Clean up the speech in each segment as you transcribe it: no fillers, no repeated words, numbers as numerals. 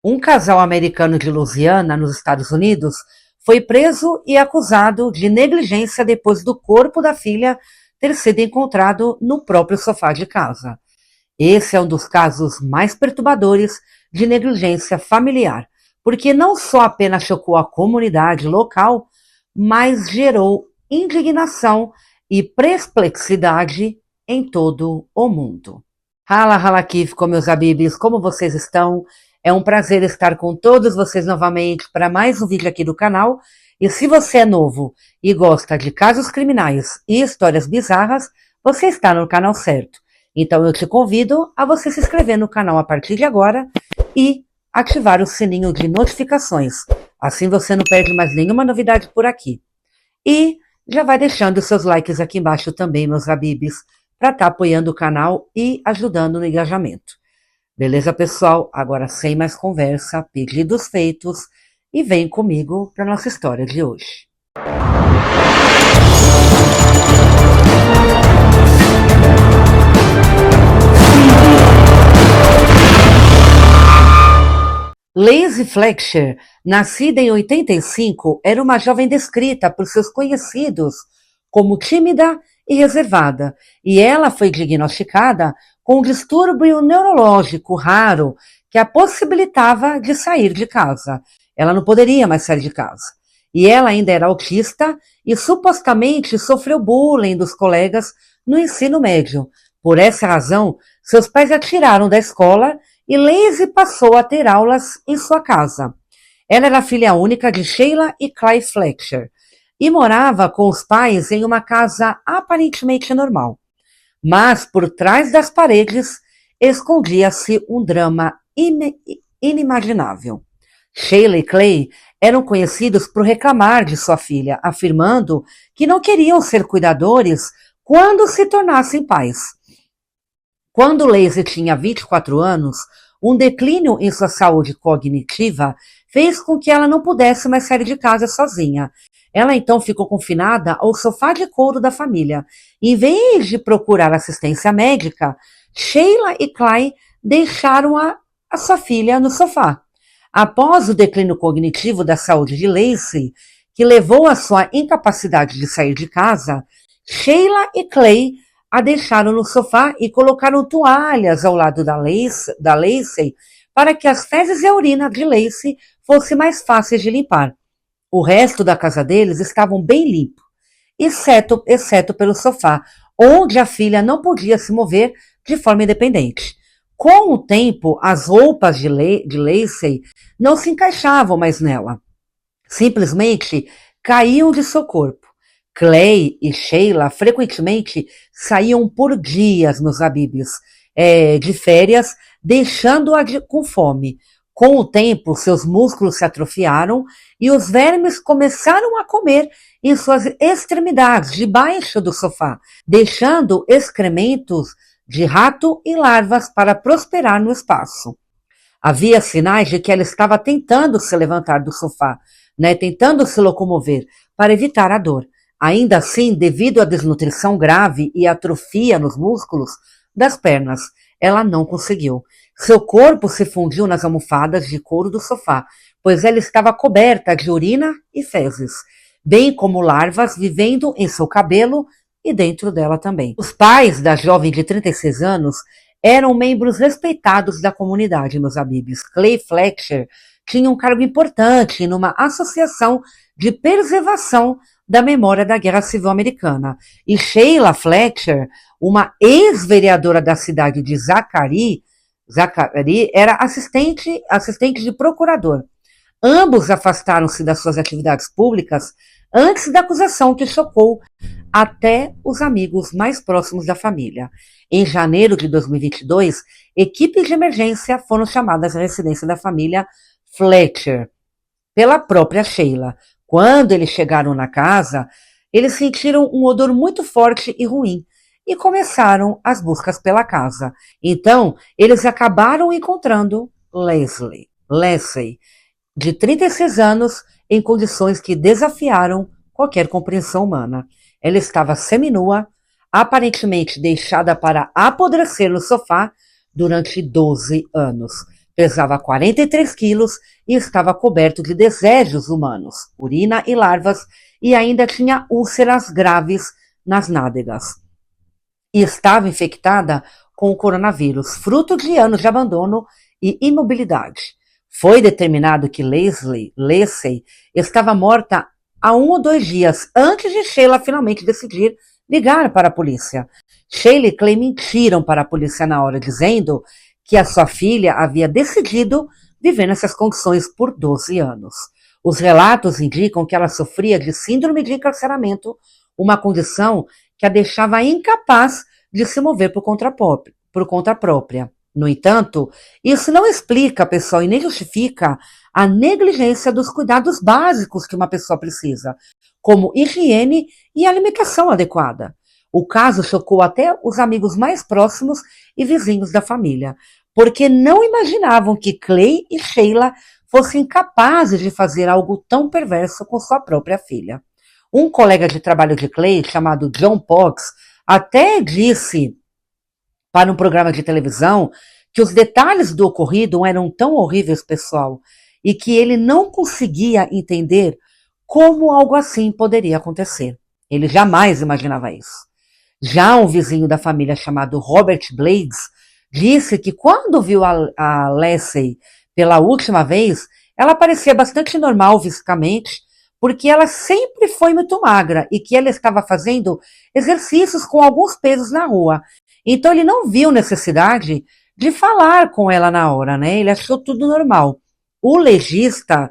Um casal americano de Louisiana, nos Estados Unidos, foi preso e acusado de negligência depois do corpo da filha ter sido encontrado no próprio sofá de casa. Esse é um dos casos mais perturbadores de negligência familiar, porque não só apenas chocou a comunidade local, mas gerou indignação e perplexidade em todo o mundo. Hala Halakif, meus habibis, como vocês estão? É um prazer estar com todos vocês novamente para mais um vídeo aqui do canal. E se você é novo e gosta de casos criminais e histórias bizarras, você está no canal certo. Então eu te convido a você se inscrever no canal a partir de agora e ativar o sininho de notificações. Assim você não perde mais nenhuma novidade por aqui. E já vai deixando seus likes aqui embaixo também, meus habibis, para estar apoiando o canal e ajudando no engajamento. Beleza, pessoal? Agora, sem mais conversa, pedidos feitos, e vem comigo para nossa história de hoje. Lacey Fletcher, nascida em 85, era uma jovem descrita por seus conhecidos como tímida e reservada, e ela foi diagnosticada com um distúrbio neurológico raro que a possibilitava de sair de casa. Ela não poderia mais sair de casa. E ela ainda era autista e supostamente sofreu bullying dos colegas no ensino médio. Por essa razão, seus pais a tiraram da escola e Lacey passou a ter aulas em sua casa. Ela era filha única de Sheila e Clay Fletcher e morava com os pais em uma casa aparentemente normal. Mas por trás das paredes escondia-se um drama inimaginável. Sheila e Clay eram conhecidos por reclamar de sua filha, afirmando que não queriam ser cuidadores quando se tornassem pais. Quando Lacey tinha 24 anos, um declínio em sua saúde cognitiva fez com que ela não pudesse mais sair de casa sozinha. Ela então ficou confinada ao sofá de couro da família. Em vez de procurar assistência médica, Sheila e Clay deixaram a sua filha no sofá. Após o declínio cognitivo da saúde de Lacey, que levou à sua incapacidade de sair de casa, Sheila e Clay a deixaram no sofá e colocaram toalhas ao lado da Lacey para que as fezes e a urina de Lacey fossem mais fáceis de limpar. O resto da casa deles estavam bem limpo, exceto pelo sofá, onde a filha não podia se mover de forma independente. Com o tempo, as roupas de Lacey não se encaixavam mais nela. Simplesmente caíam de seu corpo. Clay e Sheila frequentemente saíam por dias, meus habibis, de férias, deixando-a com fome. Com o tempo, seus músculos se atrofiaram e os vermes começaram a comer em suas extremidades, debaixo do sofá, deixando excrementos de rato e larvas para prosperar no espaço. Havia sinais de que ela estava tentando se levantar do sofá, tentando se locomover para evitar a dor. Ainda assim, devido à desnutrição grave e atrofia nos músculos das pernas, ela não conseguiu. Seu corpo se fundiu nas almofadas de couro do sofá, pois ela estava coberta de urina e fezes, bem como larvas vivendo em seu cabelo e dentro dela também. Os pais da jovem de 36 anos eram membros respeitados da comunidade, meus habibis. Clay Fletcher tinha um cargo importante numa associação de preservação da memória da Guerra Civil Americana. E Sheila Fletcher, uma ex-vereadora da cidade de Zachary, era assistente de procurador. Ambos afastaram-se das suas atividades públicas antes da acusação que chocou até os amigos mais próximos da família. Em janeiro de 2022, equipes de emergência foram chamadas à residência da família Fletcher pela própria Sheila. Quando eles chegaram na casa, eles sentiram um odor muito forte e ruim e começaram as buscas pela casa. Então, eles acabaram encontrando Lacey, de 36 anos, em condições que desafiaram qualquer compreensão humana. Ela estava seminua, aparentemente deixada para apodrecer no sofá durante 12 anos. pesava 43 quilos e estava coberto de desejos humanos, urina e larvas, e ainda tinha úlceras graves nas nádegas. E estava infectada com o coronavírus, fruto de anos de abandono e imobilidade. Foi determinado que Lacey estava morta há 1 ou 2 dias antes de Sheila finalmente decidir ligar para a polícia. Sheila e Clay mentiram para a polícia na hora, dizendo que a sua filha havia decidido viver nessas condições por 12 anos. Os relatos indicam que ela sofria de síndrome de encarceramento, uma condição que a deixava incapaz de se mover por conta própria. No entanto, isso não explica, pessoal, e nem justifica a negligência dos cuidados básicos que uma pessoa precisa, como higiene e alimentação adequada. O caso chocou até os amigos mais próximos e vizinhos da família, porque não imaginavam que Clay e Sheila fossem capazes de fazer algo tão perverso com sua própria filha. Um colega de trabalho de Clay, chamado John Potts, até disse para um programa de televisão que os detalhes do ocorrido eram tão horríveis, pessoal, e que ele não conseguia entender como algo assim poderia acontecer. Ele jamais imaginava isso. Já um vizinho da família chamado Robert Blades disse que quando viu a Lacey pela última vez, ela parecia bastante normal fisicamente, porque ela sempre foi muito magra e que ela estava fazendo exercícios com alguns pesos na rua. Então ele não viu necessidade de falar com ela na hora, né? Ele achou tudo normal. O legista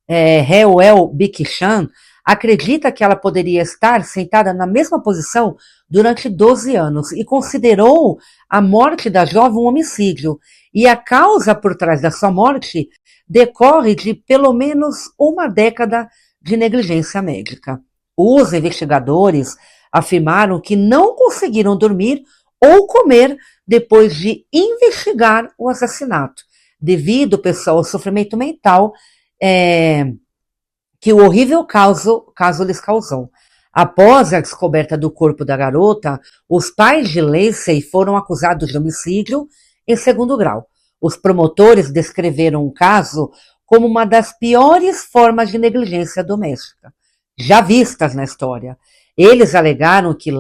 Reuel Bikishan acredita que ela poderia estar sentada na mesma posição durante 12 anos e considerou a morte da jovem um homicídio. E a causa por trás da sua morte decorre de pelo menos 1 década de negligência médica. Os investigadores afirmaram que não conseguiram dormir ou comer depois de investigar o assassinato, devido, pessoal, ao sofrimento mental que o horrível caso lhes causou. Após a descoberta do corpo da garota, os pais de Lacey foram acusados de homicídio em 2º grau. Os promotores descreveram o caso como uma das piores formas de negligência doméstica já vistas na história. Eles alegaram que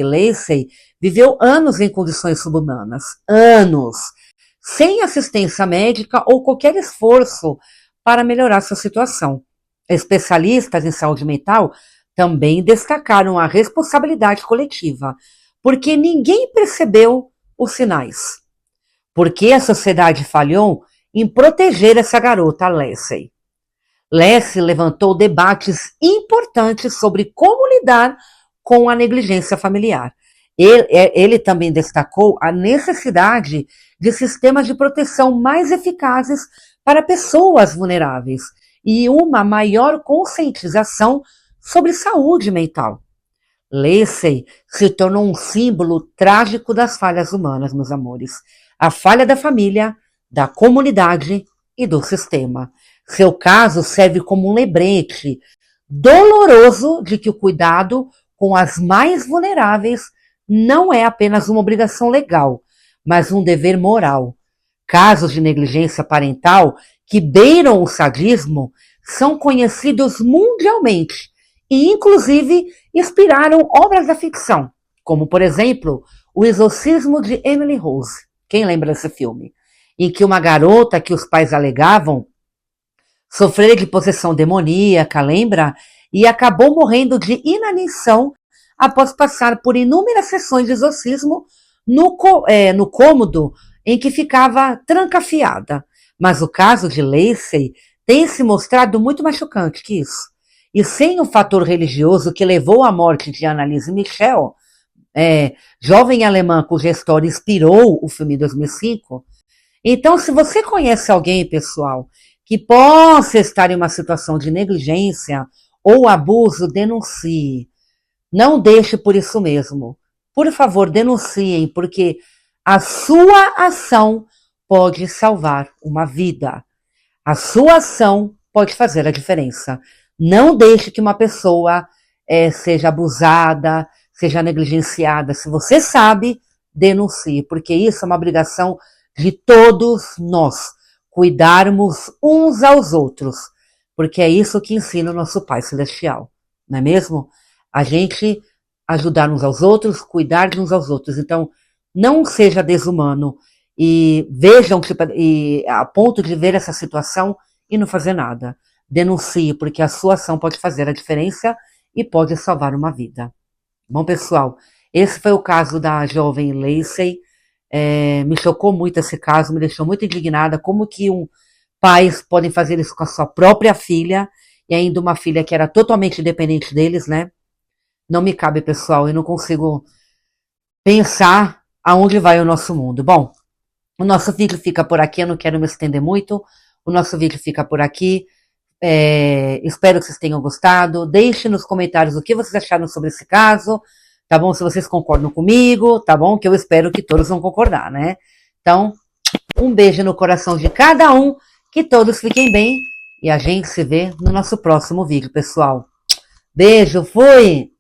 Lacey viveu anos em condições subhumanas, anos, sem assistência médica ou qualquer esforço para melhorar sua situação. Especialistas em saúde mental também destacaram a responsabilidade coletiva, porque ninguém percebeu os sinais. Porque a sociedade falhou em proteger essa garota, Lacey. Lacey levantou debates importantes sobre como lidar com a negligência familiar. Ele também destacou a necessidade de sistemas de proteção mais eficazes para pessoas vulneráveis e uma maior conscientização sobre saúde mental. Lacey se tornou um símbolo trágico das falhas humanas, meus amores. A falha da família, da comunidade e do sistema. Seu caso serve como um lembrete doloroso de que o cuidado com as mais vulneráveis não é apenas uma obrigação legal, mas um dever moral. Casos de negligência parental que beiram o sadismo são conhecidos mundialmente e, inclusive, inspiraram obras da ficção, como, por exemplo, O Exorcismo de Emily Rose. Quem lembra desse filme? Em que uma garota que os pais alegavam sofrer de possessão demoníaca, lembra? E acabou morrendo de inanição após passar por inúmeras sessões de exorcismo no cômodo em que ficava trancafiada. Mas o caso de Lacey tem se mostrado muito mais chocante que isso. E sem o fator religioso que levou à morte de Annalise Michel, jovem alemã cuja história inspirou o filme de 2005, então se você conhece alguém, pessoal, que possa estar em uma situação de negligência ou abuso, denuncie. Não deixe por isso mesmo. Por favor, denunciem, porque a sua ação pode salvar uma vida. A sua ação pode fazer a diferença. Não deixe que uma pessoa seja abusada, seja negligenciada. Se você sabe, denuncie, porque isso é uma obrigação de todos nós, cuidarmos uns aos outros, porque é isso que ensina o nosso Pai Celestial, não é mesmo? A gente ajudar uns aos outros, cuidar uns aos outros. Então, não seja desumano e vejam e a ponto de ver essa situação e não fazer nada. Denuncie, porque a sua ação pode fazer a diferença e pode salvar uma vida. Bom, pessoal, esse foi o caso da jovem Lacey. Me chocou muito esse caso, me deixou muito indignada. Como que pais podem fazer isso com a sua própria filha, e ainda uma filha que era totalmente dependente deles, né? Não me cabe, pessoal, eu não consigo pensar aonde vai o nosso mundo. Bom, o nosso vídeo fica por aqui, eu não quero me estender muito. O nosso vídeo fica por aqui. Espero que vocês tenham gostado. Deixe nos comentários o que vocês acharam sobre esse caso, tá bom? Se vocês concordam comigo, tá bom? Que eu espero que todos vão concordar, né? Então, um beijo no coração de cada um, que todos fiquem bem e a gente se vê no nosso próximo vídeo, pessoal. Beijo, fui!